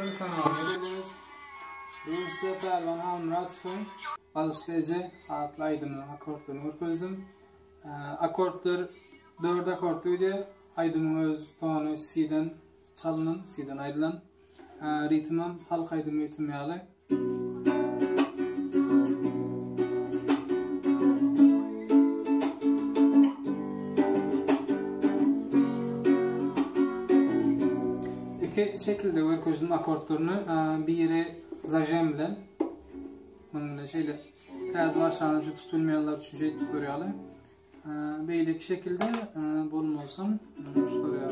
arkadaşlar, kanalıma hoş geldiniz. Bugün size Pervan Almuratov'un alışlayıcı adlı aydınlı akortlarını örgüzdüm. Akortlar 4 akortluydu. Aydının öz tonu C'den çalınan, C'den ayrılan. Ritmim halk aydın ritmi yalı. İki şekilde örgüzdüm akortlarını. Biri zajem bilen. Bunun şeyle biraz başlanıcı tutulmayanlar için şey tutuyorlar. Böyle iki şekilde bulmazsam tutuyorlar.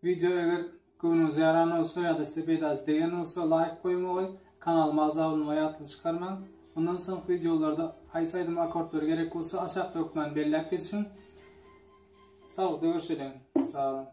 Video eğer gününüz yaran olsa ya da size biraz değen olsa like koymayı, kanalıma abone olmayı atın çıkarmayın. Bundan sonraki videolarda haysaydım akortları gerek olsa aşağıda okuman belli etsin. Sağ olun, görüşelim. Sağ olun.